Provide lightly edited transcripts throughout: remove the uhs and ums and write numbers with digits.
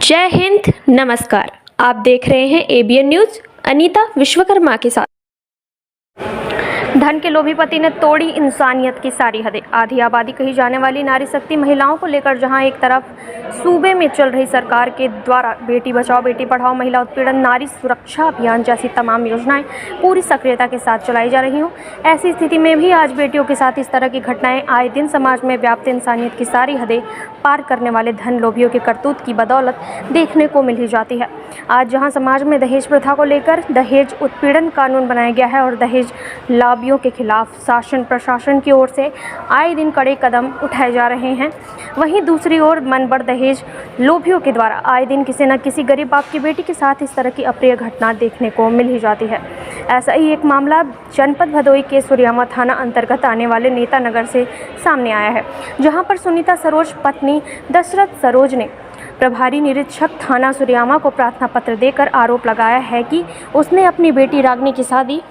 जय हिंद, नमस्कार। आप देख रहे हैं एबीएन न्यूज। अनीता विश्वकर्मा के साथ। धन के लोभी पति ने तोड़ी इंसानियत की सारी हदें। आधी आबादी कही जाने वाली नारी शक्ति महिलाओं को लेकर जहां एक तरफ सूबे में चल रही सरकार के द्वारा बेटी बचाओ बेटी पढ़ाओ, महिला उत्पीड़न, नारी सुरक्षा अभियान जैसी तमाम योजनाएं पूरी सक्रियता के साथ चलाई जा रही हों, ऐसी स्थिति में भी आज बेटियों के साथ इस तरह की घटनाएं आए दिन समाज में व्याप्त इंसानियत की सारी हदें पार करने वाले धन लोभियों के करतूत की बदौलत देखने को मिल ही जाती है। आज जहाँ समाज में दहेज प्रथा को लेकर दहेज उत्पीड़न कानून बनाया गया है और दहेज लाभियों के खिलाफ शासन प्रशासन की ओर से आए दिन कड़े कदम उठाए जा रहे हैं, वहीं दूसरी ओर मनबढ़ दहेज लोभियों के द्वारा आए दिन किसी न किसी गरीब बाप की बेटी के साथ इस तरह की अप्रिय घटना देखने को मिल ही जाती है। ऐसा ही एक मामला जनपद भदोई के सूर्यामा थाना अंतर्गत आने वाले नेता नगर से सामने आया है, जहां पर सुनीता सरोज पत्नी दशरथ सरोज ने प्रभारी निरीक्षक थाना सूर्यामा को प्रार्थना पत्र देकर आरोप लगाया है कि उसने अपनी बेटी रागिनी की शादी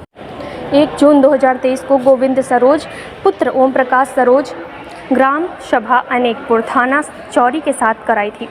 1 जून 2023 को गोविंद सरोज पुत्र ओम प्रकाश सरोज ग्राम सभा अनेकपुर थाना चौरी के साथ कराई थी।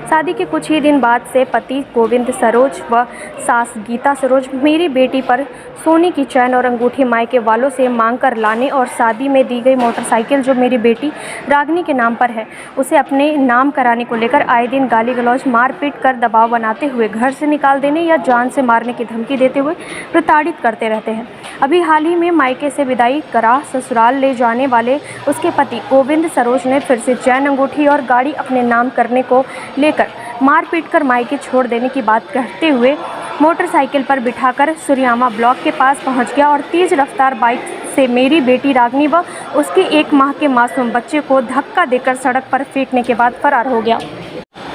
शादी के कुछ ही दिन बाद से पति गोविंद सरोज व सास गीता सरोज मेरी बेटी पर सोने की चैन और अंगूठी मायके वालों से मांग कर लाने और शादी में दी गई मोटरसाइकिल जो मेरी बेटी रागिनी के नाम पर है उसे अपने नाम कराने को लेकर आए दिन गाली गलौज मारपीट कर दबाव बनाते हुए घर से निकाल देने या जान से मारने की धमकी देते हुए प्रताड़ित करते रहते हैं। अभी हाल ही में मायके से विदाई करा ससुराल ले जाने वाले उसके पति गोविंद सरोज ने फिर से चैन अंगूठी और गाड़ी अपने नाम करने को लेकर मारपीट कर मायके छोड़ देने की बात कहते हुए मोटरसाइकिल पर बिठाकर सूर्यामा ब्लॉक के पास पहुंच गया और तेज रफ्तार बाइक से मेरी बेटी रागिनी व उसके 1 माह के मासूम बच्चे को धक्का देकर सड़क पर फेंकने के बाद फरार हो गया।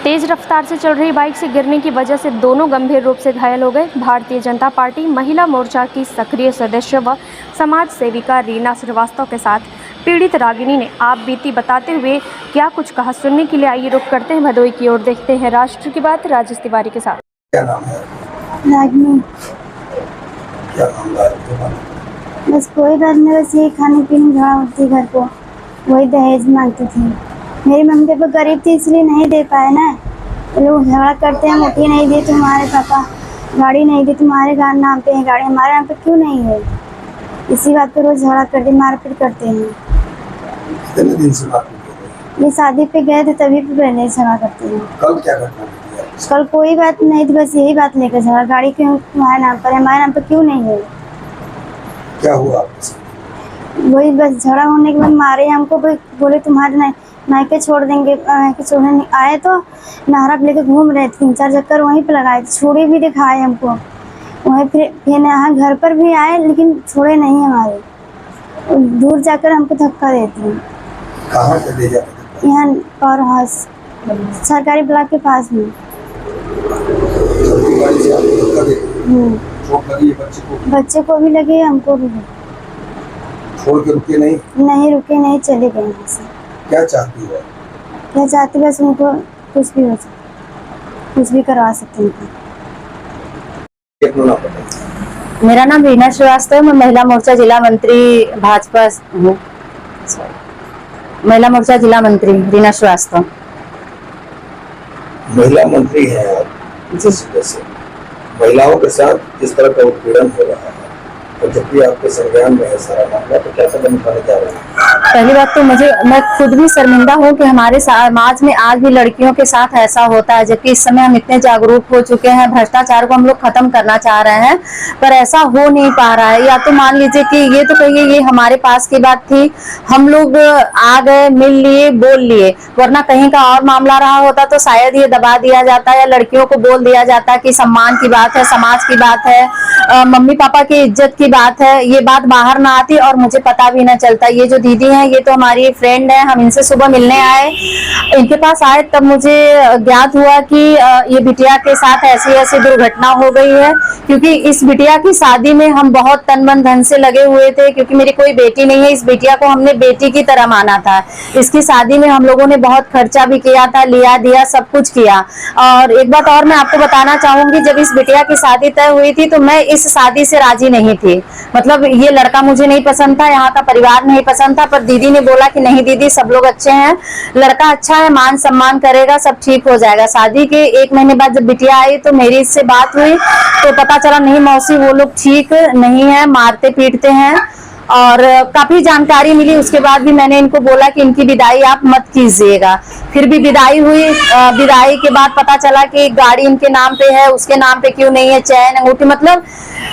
तेज रफ्तार से चल रही बाइक से गिरने की वजह से दोनों गंभीर रूप से घायल हो गए। भारतीय जनता पार्टी महिला मोर्चा की सक्रिय सदस्य व समाज सेविका रीना श्रीवास्तव के साथ पीड़ित रागिनी ने आप बीती बताते हुए क्या कुछ कहा, सुनने के लिए आइए रुक करते हैं भदोई की ओर। देखते हैं राष्ट्र की बात राजेश तिवारी के साथ। क्या नाम है? रागिनी। क्या नाम है? बस कोई बात नहीं, बस यही खाने पीने झगड़ा होती घर को, वही दहेज मांगती थी। मेरी मम्मी पापा गरीब थी इसलिए नहीं दे पाए ना, लोग झगड़ा करते हैं, मुठी नहीं दी तुम्हारे पापा, गाड़ी नहीं दी तुम्हारे नाम पे है गाड़ी, हमारे नाम पे क्यों नहीं है, इसी बात पे रोज झगड़ा करते मारपीट करते हैं। कितने दिन से बात कर रहे हैं? ये शादी पे गए थे तभी पे पहले झगड़ा करते हैं। कल क्या घटना हुई है? कल कोई बात नहीं थी, बस यही बात लेकर झगड़ा, गाड़ी क्यों तुम्हारे नाम पर है, हमारे नाम पर क्यों नहीं है। क्या हुआ आपके साथ? वही बस झगड़ा होने के बाद मारे हमको, बोले तुम्हारे नहीं मायके छोड़ देंगे, मायके छोड़ने आए तो नारा लेकर घूम रहे थे, 3-4 चक्कर वहीं पे लगाए थे, छुरी भी दिखाए हमको वहीं। फिर यहाँ घर पर भी आए लेकिन छोड़े नहीं हमारे, दूर जाकर हमको धक्का देते हैं। कहाँ पे ले जाते? यहाँ पावर हाउस सरकारी ब्लॉक के पास में। चोट लगी है बच्चे को? बच्चे को भी लगी, हमको भी लगी। छोड़ के रुके नहीं? नहीं रुके, नहीं चले गए यहाँ से। क्या चाहती है? क्या चाहती बस उनको कुछ भी हो सकता, कुछ भी करवा सकते हैं। मेरा नाम रीना श्रीवास्तव, मैं महिला मोर्चा जिला मंत्री भाजपा हूँ। महिला मोर्चा जिला मंत्री रीना श्रीवास्तव। महिला मंत्री है आप, जैसे महिलाओं के साथ इस तरह का उत्पीड़न हो रहा है और जबकि आपके संज्ञान में है सारा मामला, तो क्या कदम उठाने जा रहे हैं? पहली बात तो मैं खुद भी शर्मिंदा हूँ कि हमारे समाज में आज भी लड़कियों के साथ ऐसा होता है, जबकि इस समय हम इतने जागरूक हो चुके हैं, भ्रष्टाचार को हम लोग खत्म करना चाह रहे हैं, पर ऐसा हो नहीं पा रहा है। या तो मान लीजिए कि ये तो कहिए ये हमारे पास की बात थी, हम लोग आ गए, मिल लिए, बोल लिए, वरना कहीं का और मामला रहा होता तो शायद ये दबा दिया जाता या लड़कियों को बोल दिया जाता कि सम्मान की बात है, समाज की बात है, मम्मी पापा की इज्जत की बात है, ये बात बाहर ना आती और मुझे पता भी ना चलता। ये जो दीदी हैं ये तो हमारी फ्रेंड है, हम इनसे सुबह मिलने आए, इनके पास आए तब मुझे ज्ञात हुआ कि ये बिटिया के साथ ऐसी ऐसी दुर्घटना हो गई है। क्योंकि इस बिटिया की शादी में हम बहुत तन मन धन से लगे हुए थे, क्योंकि मेरी कोई बेटी नहीं है, इस बिटिया को हमने बेटी की तरह माना था। इसकी शादी में हम लोगों ने बहुत खर्चा भी किया था, लिया दिया सब कुछ किया। और एक बात और मैं आपको बताना चाहूंगी, जब इस बिटिया की शादी तय हुई थी तो मैं इस शादी से राजी नहीं थी। मतलब ये लड़का मुझे नहीं पसंद था, यहाँ का परिवार नहीं पसंद था, पर पर दीदी ने बोला कि नहीं दीदी सब लोग अच्छे हैं, लड़का अच्छा है, मान सम्मान करेगा, सब ठीक हो जाएगा। शादी के 1 महीने बाद जब बिटिया आई तो मेरी इससे बात हुई तो पता चला नहीं मौसी वो लोग ठीक नहीं है, मारते पीटते हैं, और काफी जानकारी मिली। उसके बाद भी मैंने इनको बोला कि इनकी विदाई आप मत कीजिएगा। फिर भी विदाई हुई, विदाई के बाद पता चला कि गाड़ी इनके नाम पे है, उसके नाम पे क्यों नहीं है, चैन अंगूठी। मतलब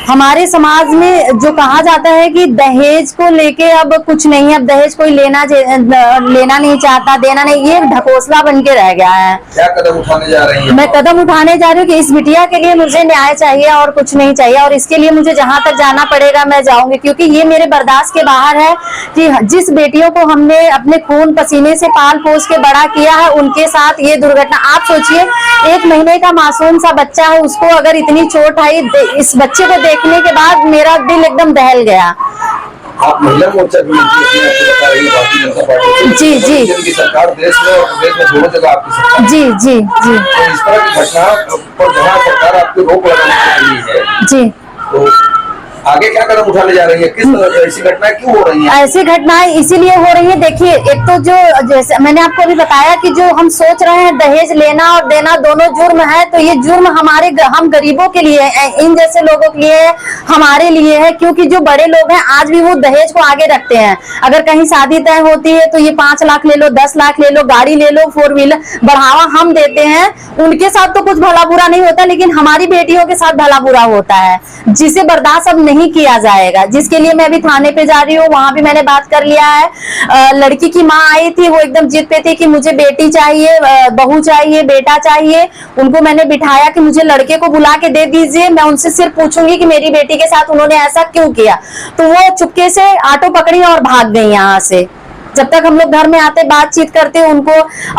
हमारे समाज में जो कहा जाता है कि दहेज को लेके अब कुछ नहीं है, अब दहेज कोई लेना नहीं चाहता, देना नहीं, ये ढकोसला बन के रह गया है। क्या कदम उठाने जा रही हैं? मैं कदम उठाने जा रही हूँ कि इस बिटिया के लिए मुझे न्याय चाहिए और कुछ नहीं चाहिए, और इसके लिए मुझे जहां तक जाना पड़ेगा मैं जाऊंगी, क्योंकि ये मेरे बर्दाश्त के बाहर है कि जिस बेटियों को हमने अपने खून पसीने से पाल पोस के बड़ा किया है उनके साथ ये दुर्घटना। आप सोचिए 1 महीने का मासूम सा बच्चा है, उसको अगर इतनी चोट आई, इस बच्चे को देखने के बाद मेरा दिल एकदम दहल गया। आप महिला मोर्चा की मंत्री बता रही है भारतीय जनता पार्टी जी जी की सरकार देश में और प्रदेश में दोनों जगह आपकी सरकार। जी जी जी तो इस तरह की घटना पर जहाँ सरकार आपकी रोक लगाने के लिए है, जी, तो आगे क्या कदम उठाने जा रही है? किस तरह से ऐसी घटनाएं क्यों हो रही हैं? ऐसी घटनाएं इसीलिए हो रही है, देखिए एक तो जो जैसे मैंने आपको अभी बताया कि जो हम सोच रहे हैं दहेज लेना और देना दोनों जुर्म है, तो ये जुर्म हम गरीबों के लिए है, इन जैसे लोगों के लिए है, हमारे लिए है, क्योंकि जो बड़े लोग हैं आज भी वो दहेज को आगे रखते हैं। अगर कहीं शादी तय होती है तो ये 5 लाख ले लो, 10 लाख ले लो, गाड़ी ले लो, 4 व्हीलर बढ़ावा हम देते हैं। उनके साथ तो कुछ भला बुरा नहीं होता, लेकिन हमारी बेटियों के साथ भला बुरा होता है, जिसे बर्दाश्त अब नहीं किया जाएगा, जिसके लिए मैं अभी थाने पे जा रही हूँ। वहां भी मैंने बात कर लिया है। लड़की की माँ आई थी, वो एकदम जिद पे थी कि मुझे बेटी चाहिए, बहू चाहिए, बेटा चाहिए। उनको मैंने बिठाया कि मुझे लड़के को बुला के दे दीजिए, मैं उनसे सिर्फ पूछूंगी कि मेरी बेटी के साथ उन्होंने ऐसा क्यों किया। तो वो चुपके से ऑटो पकड़ी और भाग गई यहाँ से। जब तक हम लोग घर में आते बातचीत करते उनको,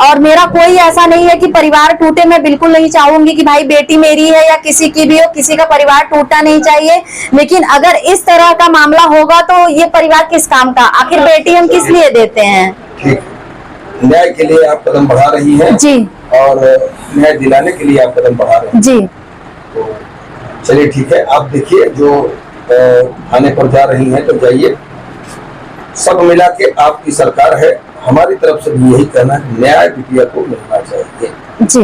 और मेरा कोई ऐसा नहीं है कि परिवार टूटे, मैं बिल्कुल नहीं चाहूंगी कि भाई बेटी मेरी है या किसी की भी हो, किसी का परिवार टूटना नहीं चाहिए। लेकिन अगर इस तरह का मामला होगा तो ये परिवार किस काम का, आखिर बेटी हम किस लिए देते हैं। ठीक, न्याय के लिए आप कदम बढ़ा रही हैं जी, और न्याय दिलाने के लिए आप कदम बढ़ा रहे हैं। जी, तो चलिए ठीक है, आप देखिए जो थाने पर जा रही हैं तो जाइए, सब मिला के आपकी सरकार है, हमारी तरफ से भी यही कहना है, न्याय बिटिया को मिलना चाहिए। जी।